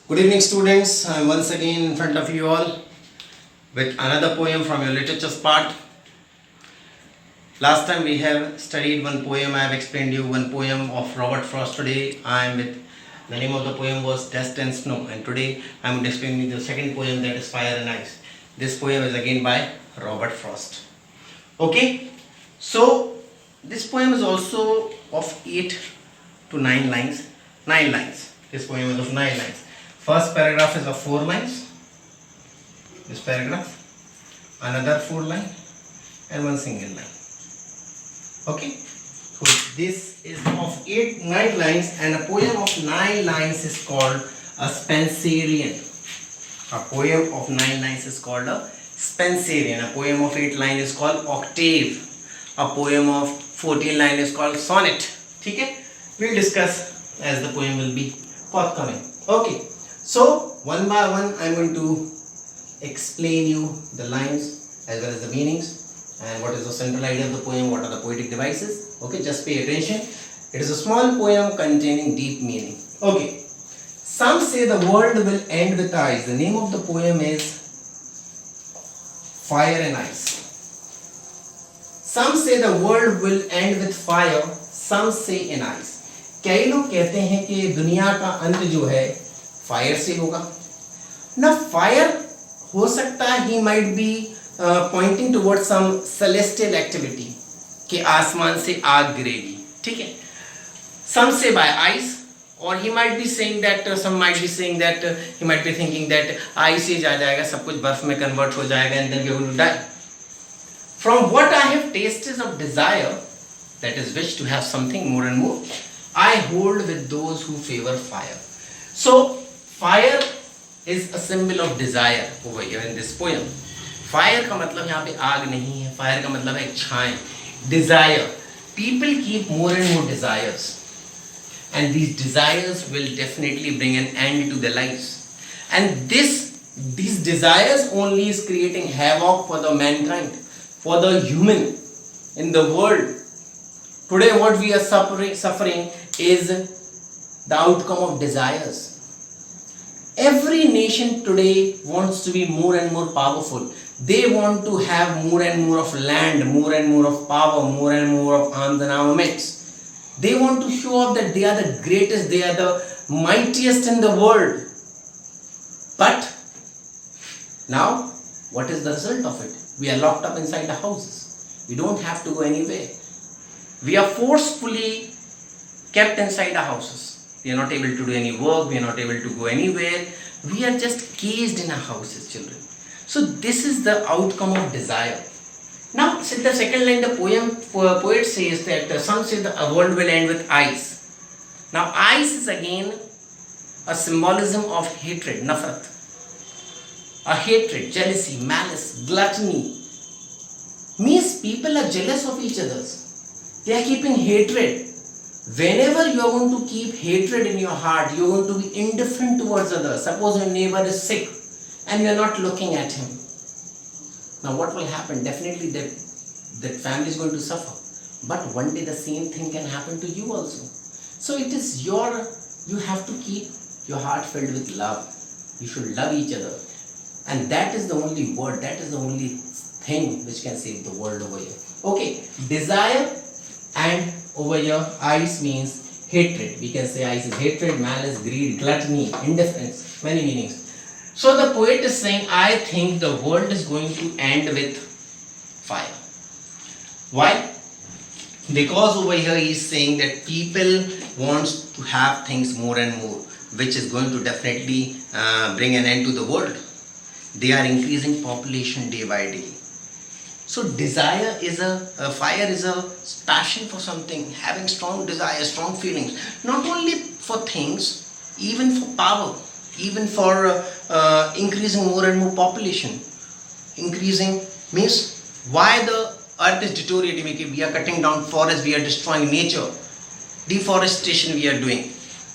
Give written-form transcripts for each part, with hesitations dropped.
Good evening, students. I am once again in front of you all with another poem from your literatures part. Last time we have studied one poem. I have explained you one poem of Robert Frost. Today I am with the name of the poem was Dust and Snow, and today I am explaining the second poem, that is Fire and Ice. This poem is again by Robert Frost. Okay, so this poem is also of 8 to 9 lines. 9 lines. This poem is of 9 lines. First paragraph is of 4 lines. This paragraph, another 4 line, and one single line. Okay, so this is of 9 lines, and a poem of 9 lines is called a Spenserian. A poem of 9 lines is called a Spenserian. A poem of 8 lines is called octave. A poem of 14 lines is called sonnet. Okay, we'll discuss as the poem will be forthcoming. Okay, so one by one I'm going to explain you the lines as well as the meanings and what is the central idea of the poem, what are the poetic devices. Okay, just pay attention. It is a small poem containing deep meaning. Okay, some say the world will end with ice. The name of the poem is Fire and Ice. Some say the world will end with fire, some say in ice. कई लोग कहते हैं कि दुनिया का अंत जो है फायर से होगा ना. फायर हो सकता है, he might be pointing towards some celestial activity कि आसमान से आग गिरेगी. ठीक है. Some say by ice, or he might be saying that some might be saying that he might be thinking that ice से जा जाएगा, सब कुछ बर्फ में convert हो जाएगा, and then we are going to die. From what I have tasted of desire, that is wish to have something more and more, I hold with those who favor fire. So fire is a symbol of desire over here in this poem. Fire का मतलब यहाँ पे आग नहीं है. Fire का मतलब है इच्छाएं, desire. People keep more and more desires, and these desires will definitely bring an end to their lives. And these desires only is creating havoc for the mankind, for the human in the world. Today what we are suffering is the outcome of desires. Every nation today wants to be more and more powerful. They want to have more and more of land, more and more of power, more and more of arms and armaments. They want to show off that they are the greatest, they are the mightiest in the world. But now, what is the result of it? We are locked up inside the houses. We don't have to go anywhere. We are forcefully kept inside our houses. We are not able to do any work. We are not able to go anywhere. We are just caged in our houses, children. So this is the outcome of desire. Now, in the second line, the poet says that some say the world will end with ice. Now, ice is again a symbolism of hatred, nafrat. A hatred, jealousy, malice, gluttony. Means people are jealous of each other. They are keeping hatred. Whenever you are going to keep hatred in your heart, you are going to be indifferent towards others. Suppose your neighbor is sick and you are not looking at him. Now what will happen? Definitely that family is going to suffer. But one day the same thing can happen to you also. So it is you have to keep your heart filled with love. You should love each other. And that is the only word, that is the only thing which can save the world over here. Okay, desire, and over here ice means hatred. We can say ice is hatred, malice, greed, gluttony, indifference, many meanings. So the poet is saying, I think the world is going to end with fire. Why? Because over here he is saying that people want to have things more and more, which is going to definitely bring an end to the world. They are increasing population day by day. So desire is fire is a passion for something, having strong desire, strong feelings, not only for things, even for power, even for increasing more and more population. Increasing means why the earth is deteriorating. We are cutting down forests, we are destroying nature, deforestation we are doing.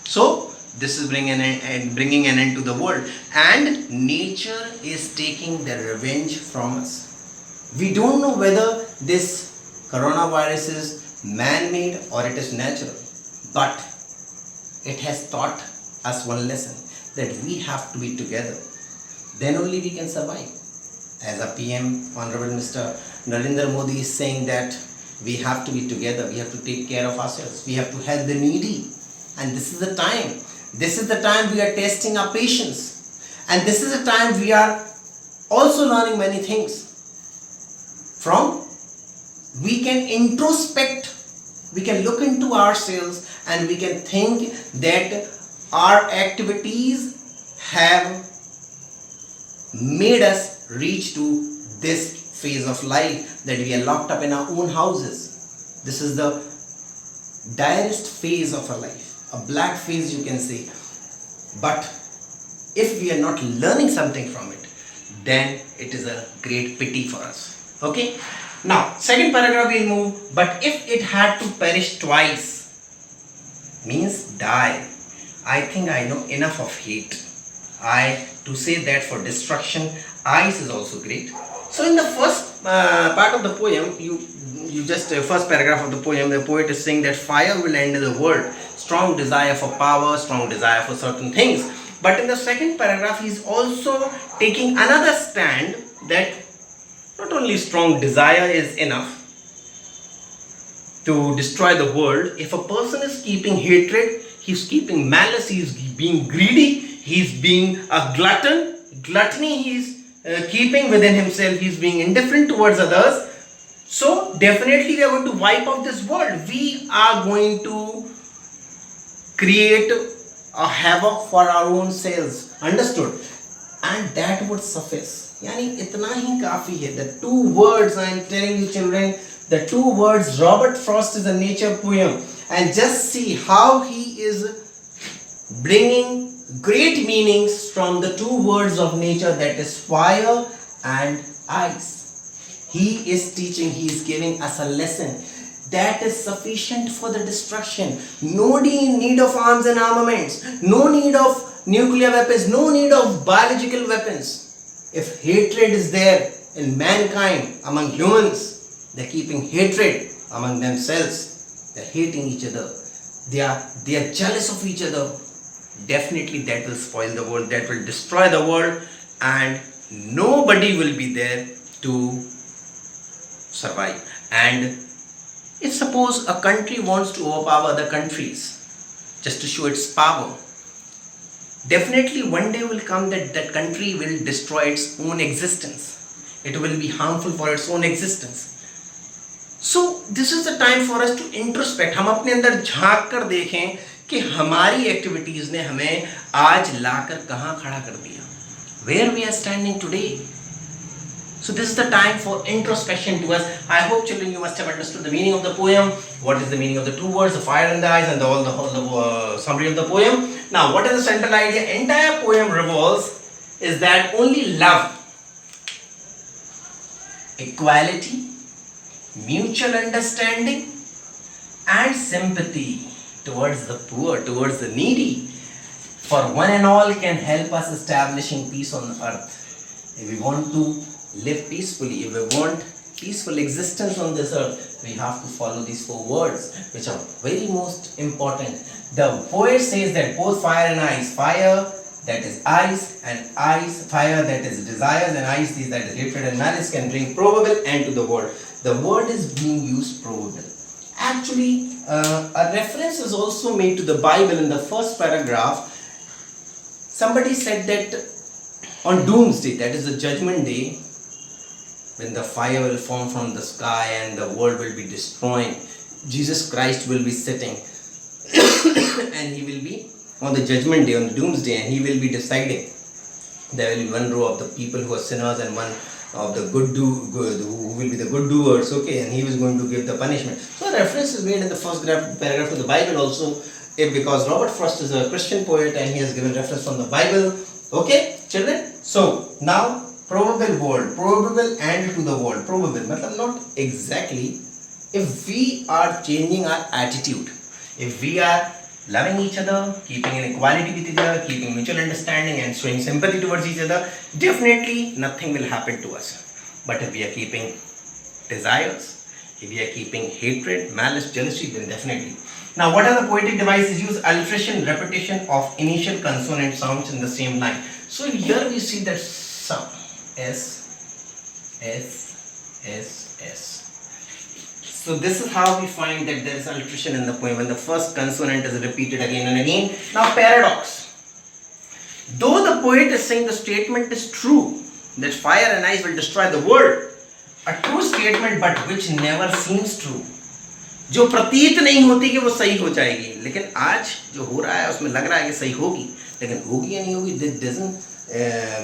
So this is bringing an end to the world, and nature is taking the revenge from us. We don't know whether this coronavirus is man-made or it is natural, but it has taught us one lesson, that we have to be together. Then only we can survive. As a PM, Honorable Mr. Narendra Modi is saying that we have to be together, we have to take care of ourselves, we have to help the needy. And this is the time. This is the time we are testing our patience. And this is the time we are also learning many things. From, we can introspect, we can look into ourselves and we can think that our activities have made us reach to this phase of life, that we are locked up in our own houses. This is the direst phase of our life, a black phase you can say. But if we are not learning something from it, then it is a great pity for us. Okay, now second paragraph we'll move. But if it had to perish twice, means die. I think I know enough of hate. To say that for destruction, ice is also great. So in the first part of the poem, you just first paragraph of the poem, the poet is saying that fire will end the world. Strong desire for power, strong desire for certain things. But in the second paragraph, he is also taking another stand that not only strong desire is enough to destroy the world. If a person is keeping hatred, he's keeping malice, he's being greedy, he's being a glutton. Gluttony he's keeping within himself, he's being indifferent towards others. So definitely we are going to wipe out this world. We are going to create a havoc for our own selves. Understood? And that would suffice. Yani itna hi kafi hai. The two words I am telling you children, the two words, Robert Frost is a nature poem. And just see how he is bringing great meanings from the two words of nature, that is fire and ice. He is teaching, he is giving us a lesson that is sufficient for the destruction. No need of arms and armaments, no need of nuclear weapons, no need of biological weapons. If hatred is there in mankind, among humans, they're keeping hatred among themselves. They're hating each other. They are jealous of each other. Definitely that will spoil the world, that will destroy the world, and nobody will be there to survive. And if suppose a country wants to overpower other countries just to show its power, definitely one day will come that that country will destroy its own existence. It will be harmful for its own existence. So this is the time for us to introspect. हम अपने अंदर झांक कर देखें कि हमारी activities ने हमें आज लाकर कहाँ खड़ा कर दिया. Where we are standing today. So this is the time for introspection to us. I hope children you must have understood the meaning of the poem. What is the meaning of the two words, the fire and the ice, and the whole summary of the poem. Now what is the central idea? Entire poem revolves is that only love, equality, mutual understanding and sympathy towards the poor, towards the needy, for one and all can help us establishing peace on earth. If we want to live peacefully, if we want peaceful existence on this earth, we have to follow these four words, which are very most important. The poet says that both fire and ice, fire that is ice, and ice, fire that is desires, and ice that is hatred and malice, can bring probable end to the world. The word is being used probable. Actually, a reference is also made to the Bible in the first paragraph. Somebody said that on doomsday, that is the judgment day, when the fire will fall from the sky and the world will be destroying, Jesus Christ will be sitting and he will be on the judgment day, on the doomsday, and he will be deciding. There will be one row of the people who are sinners and one of the who will be the good doers, okay, and he was going to give the punishment. So a reference is made in the first paragraph of the Bible also, because Robert Frost is a Christian poet and he has given reference from the Bible. Okay, children? So now probable world, probable end to the world. Probable, matlab not exactly. If we are changing our attitude, if we are loving each other, keeping an equality with each other, keeping mutual understanding and showing sympathy towards each other, definitely nothing will happen to us. But if we are keeping desires, if we are keeping hatred, malice, jealousy, then definitely Now, what are the poetic devices used? Alliteration, repetition of initial consonant sounds in the same line. So here we see that sound S, S, S, S. So this is how we find that there is alliteration in the poem when the first consonant is repeated again and again. Now, paradox. Though the poet is saying the statement is true that fire and ice will destroy the world, a true statement but which never seems true. जो प्रतीत नहीं होती कि वो सही हो जाएगी, लेकिन आज जो हो रहा है उसमें लग रहा है कि सही होगी, लेकिन होगी या नहीं होगी,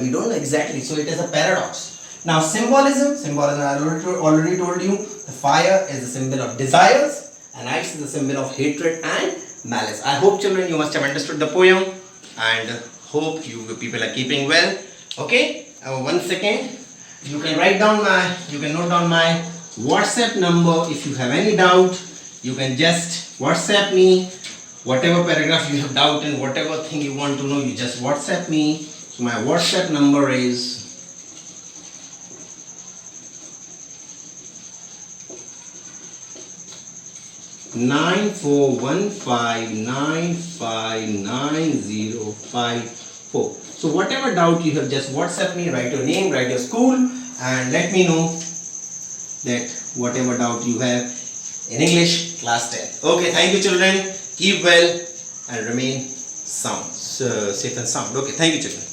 we don't know exactly. So it is a paradox. Now symbolism I already told you, the fire is the symbol of desires and ice is the symbol of hatred and malice. I hope children you must have understood the poem and hope you people are keeping well. Okay, 1 second. You can note down my WhatsApp number. If you have any doubt, you can just WhatsApp me. Whatever paragraph you have doubt in, whatever thing you want to know, you just WhatsApp me. So my WhatsApp number is 9415959054. So whatever doubt you have, just WhatsApp me, write your name, write your school, and let me know that whatever doubt you have in English class 10. Okay, thank you children. Keep well and remain sound, safe and sound. Okay, thank you children.